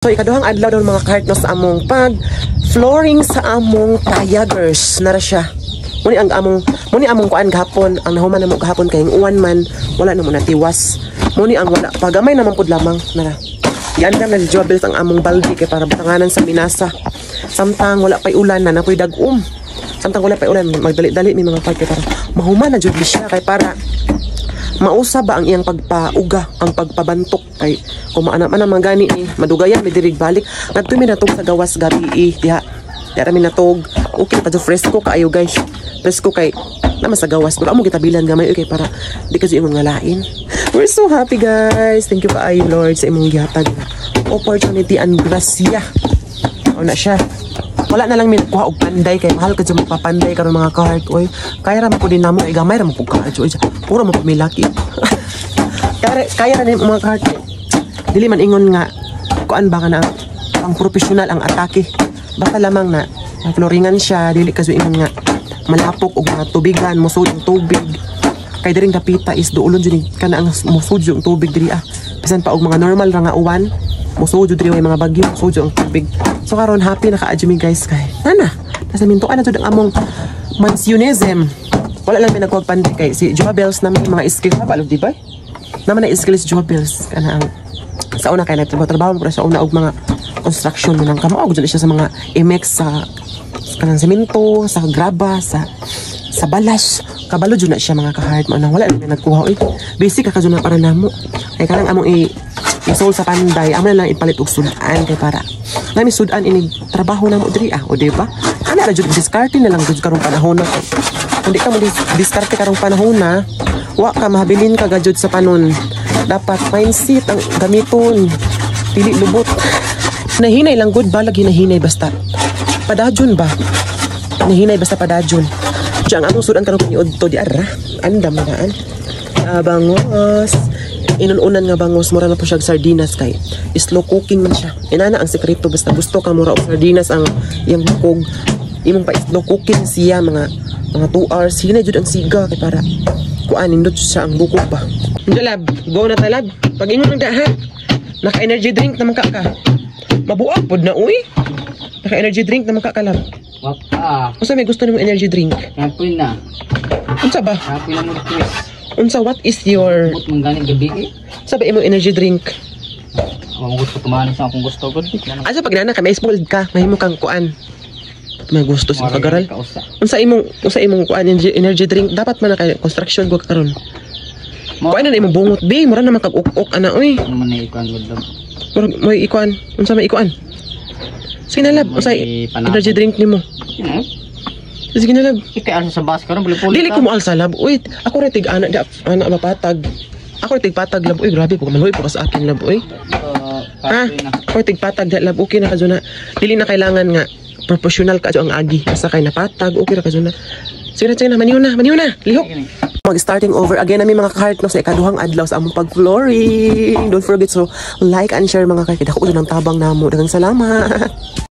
So ikaduhang adlaw daw mga kahit no sa among pag flooring sa among tayagers nara siya. Muni among kuan gahapon ang nahuman namo gahapon kay uwan man wala na mo natiwas. Muni ang wala pagamay naman pud lamang nara. Iandam na jobels ang among baldi kay para butanganan sa minasa. Samtang wala pay ulan na nakoy dag-um. Samtang wala pay ulan magdali-dali mi mga kay para mahuman na jud siya kay para mausa ba ang iyang pagpauga, ang pagpabantok kay kung maana man ang magani madugayan mi dirig balik ngadto mi natog sa gawas gabi diha mi natog okay pa do fresco kaayo guys fresco kay naman sa gawas pero amo gitabilan gamay okay para di ka imong ngalain. We're so happy guys, thank you kaayo Lord sa imong gihatag opportunity and grasya na siya. Wala na lang kuha og panday kay mahal ka dyan magpapanday karon mga ka-heart oy. Kaya ra mo din namo ay gamay ra mo pug ka oy. Puro mo pamilaki. kaya ra ni mga ka-heart. Dili man ingon nga kuan ba ka na ang professional ang atake. Basta lamang na floringan siya dili ka ingon nga malapok og mga tubigan musud ang tubig. Kay diring dapita is duulon jud kana ang musud yung tubig diri Bisan pa og mga normal ra nga uwan. Musud jud diri way mga bagyo musud ang tubig. So karon happy na ka-adjumi guys kay nana nasa mintuan na jud ang among mansionism. Wala lang may nagpapandi kay si Joabels na may mga skill pa di ba? Naman na skills Joabels kana ang sa una kay nagtrabaho ko sa una og mga construction mo nang kamaog jud siya sa mga imex sa kanang semento, sa graba, sa balas. Kabalo jud na siya mga ka-heart mo nang wala lang nagkuha basic ka jud na para namo. Kay kanang among isol sa panday amo na lang ipalit og sudan kay para nami sudan ini trabaho na mo diri o di ba ana ra jud diskarte na lang jud karong panahon na kundi ka mo diskarte karong panahon na wa ka mahabilin ka gajud sa panon dapat mindset ang gamiton dili lubot nahinay lang gud balag hinahinay basta padajon ba nahinay basta padajon diyan ang sudan karong paniudto di ara andam naan bangos inununan nga bangos mura na po siya sardinas kay slow cooking man siya inana ang sekreto basta gusto ka mura og sardinas ang iyang bukog imong pa slow cooking siya mga 2 hours hinay jud ang siga kay para kuan indot siya ang bukog ba lab go na talab pag ingon ang dahan naka energy drink naman ka mabuak pod na uy naka energy drink naman ka lab wapa unsa may gusto nimo energy drink kapoy na unsa ba kapoy na mo twist. Unsa what is your mangganing gabi sabi imo energy drink ang gusto kumain sa akong gusto gud asa pag nana ka may spoiled ka mahimo kang kuan may gusto sa kagaral unsa imong kuan energy drink dapat man kay construction ko karon kuan na imong bungot be mura na makag uk ana oy man ikuan gud mo ikuan unsa may ikuan sinalab unsa energy drink nimo sige na lab. Ika alsa sa bus karon puli-puli. Dili ko mo alsa lab. Uy, ako ra tig ana mapatag. Ako ra tig patag lab. Uy, grabe po maluoy po ka sa akin lab. Uy. Ha? Ako tig patag lab. Okay na ka na. Dili na kailangan nga professional ka ang agi. Basta kay napatag. Okay ra ka na. Sige na, maniw na. Lihok. Mag-starting over again namin mga ka-heart no sa ikaduhang adlaw sa among pag-flooring. Don't forget so like and share mga ka-heart. Ako ng tabang namo. Daghang salamat.